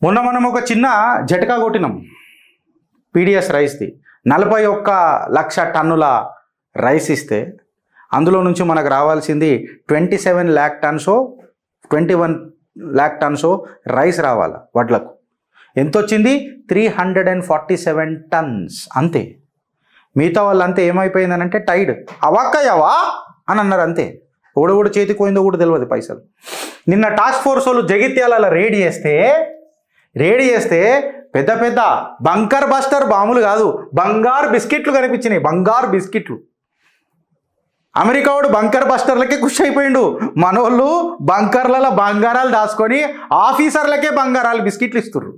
మొన్న మనం ఒక చిన్న జటకా కొట్టినాం పీడిఎస్ రైస్ది 41 లక్ష టన్నుల రైస్ ఇస్తే అందులో నుంచి మనకు రావాల్సింది 27 lakh tons 21 lakh tons rice రావాలి వడ్లకు. ఎంత వచ్చింది? 347 tons అంతే. మిగతా వాళ్ళంతా ఏమైపోయిందనంటే టైడ్ అవాక్కయ్యావా అని అన్నారు అంతే. ఓడోడు చేతికి పోయిందో కూడా తెలియదు పైసలు. నిన్న టాస్క్ ఫోర్స్ వాళ్ళు జగిత్యాల రేడ్ చేస్తే పెద్ద పెద్ద బంకర్ బస్టర్ బాంబులు కాదు, బంగారు బిస్కెట్లు కనిపించినాయి. బంగారు బిస్కెట్లు. అమెరికా వాడు బంకర్ బస్టర్లకే ఖుషి అయిపోయిండు. మనోళ్ళు బంకర్లలో బంగారాలు దాచుకొని ఆఫీసర్లకే బంగారాలు బిస్కెట్లు ఇస్తుర్రు.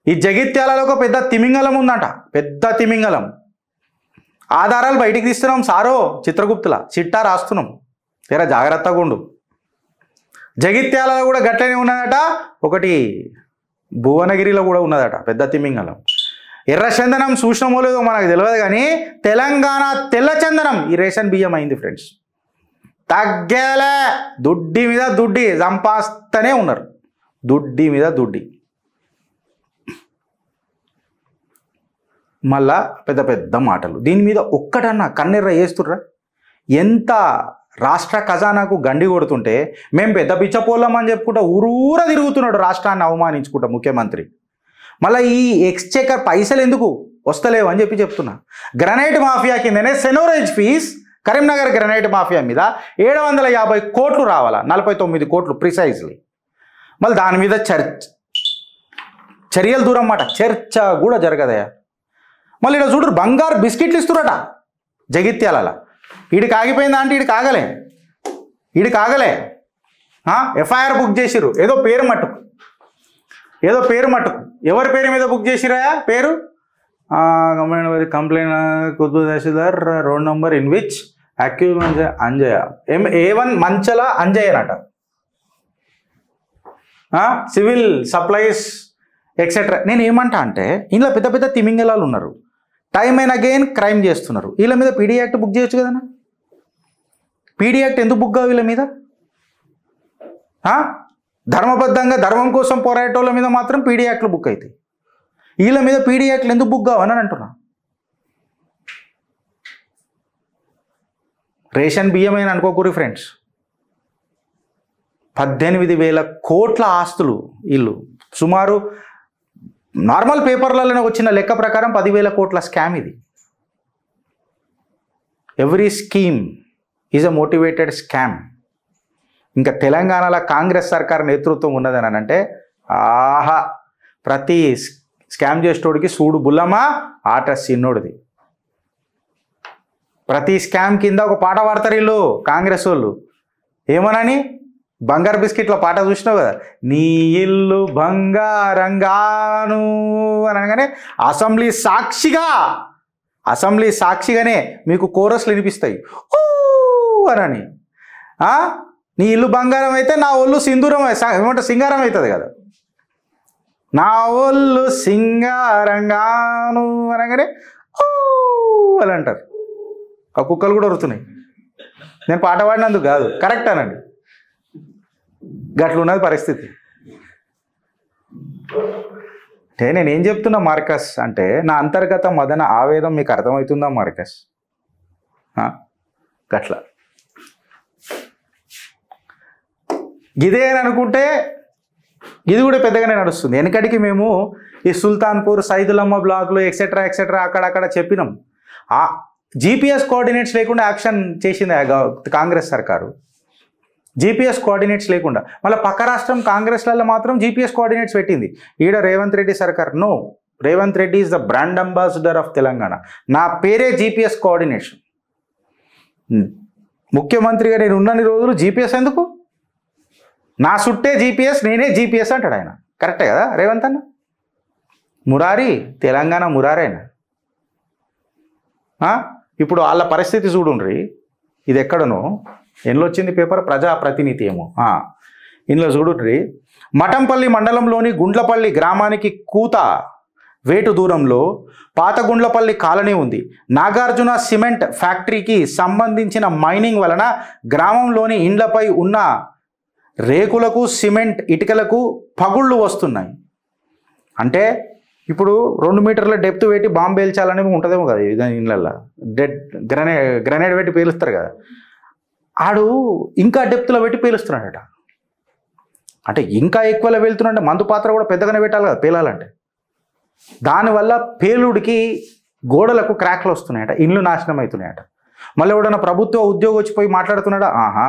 ఈ జగిత్యాలలో ఒక పెద్ద తిమింగలం ఉందంట, పెద్ద తిమింగలం. ఆధారాలు బయటికి తీస్తున్నాం సారో, చిత్రగుప్తుల చిట్టా రాస్తున్నాం, తెర జాగ్రత్తగా ఉండు. జగిత్యాలలో కూడా గట్లనే ఉన్నదట, ఒకటి భువనగిరిలో కూడా ఉన్నదట పెద్ద తిమింగలం. ఎర్రచందనం చూసినామో లేదో మనకు తెలియదు కానీ తెలంగాణ తెల్ల చందనం ఈ రేషన్ బియ్యం అయింది ఫ్రెండ్స్. తగ్గేలే, దుడ్డి మీద దుడ్డి సంపాస్తూనే ఉన్నారు, దుడ్డి మీద దుడ్డి. మళ్ళా పెద్ద పెద్ద మాటలు. దీని మీద ఒక్కటన్నా కన్నెర్ర వేస్తుర్రా? ఎంత రాష్ట్ర ఖజానాకు గండి కొడుతుంటే మేము పెద్ద పిచ్చపోళ్ళం అని చెప్పుకుంటా ఊరూర తిరుగుతున్నాడు రాష్ట్రాన్ని అవమానించుకుంటా ముఖ్యమంత్రి. మళ్ళీ ఈ ఎక్స్చెకర్ పైసలు ఎందుకు వస్తలేవు అని చెప్తున్నా. గ్రనైట్ మాఫియా కిందనే సెనోరేజ్ ఫీజ్, కరీంనగర్ గ్రనైట్ మాఫియా మీద 750 కోట్లు రావాలా, 49 కోట్లు ప్రిసైజ్లీ. మళ్ళీ దాని మీద చర్యలు దూరం మాట, చర్చ కూడా జరగదయా. మళ్ళీ ఇక్కడ చూడరు బంగారు బిస్కెట్లు ఇస్తురట జగిత్యాల. వీడికి ఆగిపోయిందా అంటే వీడికి ఆగలే. ఎఫ్ఐఆర్ బుక్ చేసిర్రు ఏదో పేరు మట్టుకు. ఎవరి పేరు మీద బుక్ చేసిరా? పేరు కంప్లైంట్ కుతుబ్ తహసీల్దార్ road number in which accused Anjaiah A1 Manchala అంజయ్యనట. Civil supplies etcetera. నేను ఏమంటా అంటే ఇందులో పెద్ద పెద్ద తిమింగలాలు ఉన్నారు, టైమ్ అండ్ అగైన్ క్రైమ్ చేస్తున్నారు. వీళ్ళ మీద పీడీ యాక్ట్ బుక్ చేయొచ్చు కదన్నా. పీడీ యాక్ట్ ఎందుకు బుక్ కావు వీళ్ళ మీద? ధర్మబద్ధంగా ధర్మం కోసం పోరాటోళ్ళ మీద మాత్రం పీడీ యాక్ట్లు బుక్ అవుతాయి, వీళ్ళ మీద పీడీ యాక్ట్లు ఎందుకు బుక్ కావని అంటున్నా. రేషన్ బియ్యమైన అనుకోకూరి ఫ్రెండ్స్, 18,000 కోట్ల ఆస్తులు వీళ్ళు. సుమారు నార్మల్ పేపర్లలో వచ్చిన లెక్క ప్రకారం 10,000 కోట్ల స్కామ్ ఇది. Every scheme is a motivated scam. ఇంకా తెలంగాణలో కాంగ్రెస్ సర్కార్ నేతృత్వం ఉన్నదని అంటే ఆహా, ప్రతి స్కామ్ చేసేటోడికి సూడు బుల్లమా ఆట సిన్నోడిది. ప్రతి స్కామ్ కింద ఒక పాట పాడతారు వీళ్ళు కాంగ్రెస్ వాళ్ళు. ఏమోనని బంగారు బిస్కెట్ల పాట చూసినావు కదా, నీ ఇల్లు బంగారంగాను అని అనగానే అసెంబ్లీ సాక్షిగానే మీకు కోరస్లు వినిపిస్తాయి అని. నీ ఇల్లు బంగారం అయితే నా ఒళ్ళు సింధూరం ఏమంటే సింగారం అవుతుంది కదా. నా ఒళ్ళు సింగారంగాను అనగానే అని అంటారు. ఆ కుక్కలు కూడా వరుతున్నాయి. నేను పాట పాడినందుకు కాదు, కరెక్ట్ అనండి. గట్లున్నది పరిస్థితి. అంటే నేనేం చెప్తున్నా మార్కస్ అంటే, నా అంతర్గత మదన ఆవేదం మీకు అర్థమవుతుందా మార్కస్? గట్ల ఇదే అని అనుకుంటే ఇది కూడా పెద్దగానే నడుస్తుంది. వెనకడికి మేము ఈ సుల్తాన్పూర్, సైదులమ్మ బ్లాక్లు ఎక్సెట్రా అక్కడక్కడ చెప్పినాం. ఆ GPS కోఆర్డినేట్స్ లేకుండా యాక్షన్ చేసింది కాంగ్రెస్ సర్కారు. GPS కోఆర్డినేట్స్ లేకుండా. మళ్ళీ పక్క రాష్ట్రం కాంగ్రెస్లలో మాత్రం GPS కోఆర్డినేట్స్ పెట్టింది. ఈడ రేవంత్ రెడ్డి సర్కార్ నో, Revanth Reddy is the brand ambassador of Telangana. నా పేరే GPS కోఆర్డినేషన్. ముఖ్యమంత్రిగా నేను ఉన్నన్ని రోజులు GPS ఎందుకు? నా చుట్టే GPS, నేనే GPS అంటాడు ఆయన. కరెక్టే కదా రేవంత్ అన్న? మురారి, తెలంగాణ మురారేనా? ఇప్పుడు వాళ్ళ పరిస్థితి చూడుండ్రి. ఇది ఎక్కడనో ఎన్నో వచ్చింది పేపర్, ప్రజాప్రతినిధి ఏమో. ఇందులో చూడుండ్రి, మఠంపల్లి మండలంలోని గుండ్లపల్లి గ్రామానికి కూత వేటు దూరంలో పాత గుండ్లపల్లి కాలనీ ఉంది. నాగార్జున సిమెంట్ ఫ్యాక్టరీకి సంబంధించిన మైనింగ్ వలన గ్రామంలోని ఇండ్లపై ఉన్న రేకులకు సిమెంట్ ఇటుకలకు పగుళ్ళు వస్తున్నాయి. అంటే ఇప్పుడు 2 మీటర్ల డెప్త్ పెట్టి బాంబు పేల్చాలనేది ఉంటుందేమో కదా ఇళ్ళల్లో, గ్రనేడ్ పెట్టి పేలుస్తారు కదా, ఆడు ఇంకా డెప్త్లో పెట్టి పేలుస్తున్నాడట. అంటే ఇంకా ఎక్కువలో వెళ్తున్నాడంటే మందు పాత్ర కూడా పెద్దగానే పెట్టాలి కదా పేలాలంటే. దానివల్ల పేలుడికి గోడలకు క్రాక్లు వస్తున్నాయట, ఇండ్లు నాశనం అవుతున్నాయట. మళ్ళీ ఎవడన్నా ప్రభుత్వ ఉద్యోగం వచ్చి పోయి మాట్లాడుతున్నాడా? ఆహా.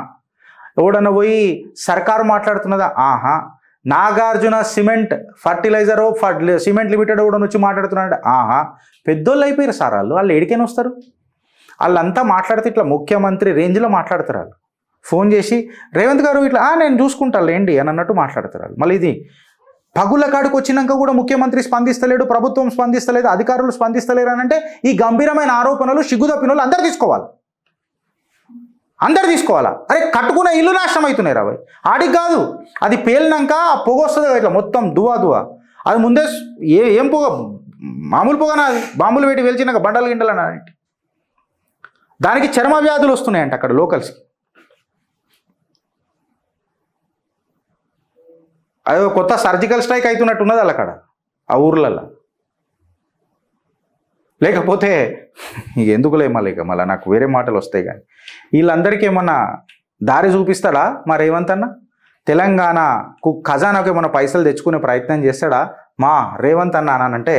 ఎవడన్నా పోయి సర్కారు మాట్లాడుతున్నదా? ఆహా. Nagarjuna cement fertiliser cement limited కూడా వచ్చి మాట్లాడుతున్నాడు. ఆహా. పెద్దోళ్ళు అయిపోయారు సార్ వాళ్ళు ఎడికైనా వస్తారు. వాళ్ళంతా మాట్లాడితే ఇట్లా ముఖ్యమంత్రి రేంజ్లో మాట్లాడతారు. వాళ్ళు ఫోన్ చేసి రేవంత్ గారు ఇట్లా నేను చూసుకుంటాను ఏంటి అని అన్నట్టు మాట్లాడతారు. మళ్ళీ ఇది పగుల కాడికి వచ్చినాక కూడా ముఖ్యమంత్రి స్పందిస్తలేడు, ప్రభుత్వం స్పందిస్తలేదు, అధికారులు స్పందిస్తలేరు అని అంటే ఈ గంభీరమైన ఆరోపణలు సిగ్గుదప్పిన వాళ్ళు అందరు తీసుకోవాలా. అరే కట్టుకున్న ఇల్లు నాశనం అవుతున్నాయి రా భయ్. ఆడికి కాదు, అది పేలినాక ఆ పొగ వస్తుంది ఇట్లా మొత్తం దువా. అది ముందే ఏం పొగ, మామూలు పొగనా? అది బాంబులు పెట్టి వెలిచినాక బండలు గిండలు అని దానికి చర్మ వ్యాధులు వస్తున్నాయంట అక్కడ లోకల్స్కి. అదో కొత్త సర్జికల్ స్ట్రైక్ అవుతున్నట్టున్నది వాళ్ళ అక్కడ ఆ ఊర్లలో. లేకపోతే ఎందుకులే మళ్ళీ నాకు వేరే మాటలు వస్తాయి. కానీ వీళ్ళందరికీ ఏమన్నా దారి చూపిస్తాడా మా రేవంత్ అన్న? తెలంగాణకు ఖజానాకు ఏమన్నా పైసలు తెచ్చుకునే ప్రయత్నం చేస్తాడా మా రేవంత్ అన్న అనంటే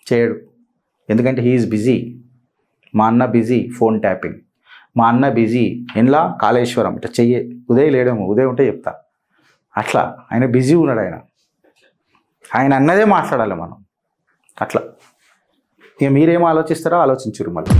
చేయడు. ఎందుకంటే హీఈస్ బిజీ. మా అన్న బిజీ ఫోన్ ట్యాపింగ్, మా అన్న బిజీ ఎన్లా కాళేశ్వరం ఇట్లా చెయ్యి. ఉదయం లేడేమో, ఉదయం ఉంటే చెప్తా. అట్లా ఆయన బిజీ ఉన్నాడు. ఆయన అన్నదే మాట్లాడాలి మనం. అట్లా ఇక మీరేం ఆలోచిస్తారో ఆలోచించురు మళ్ళీ.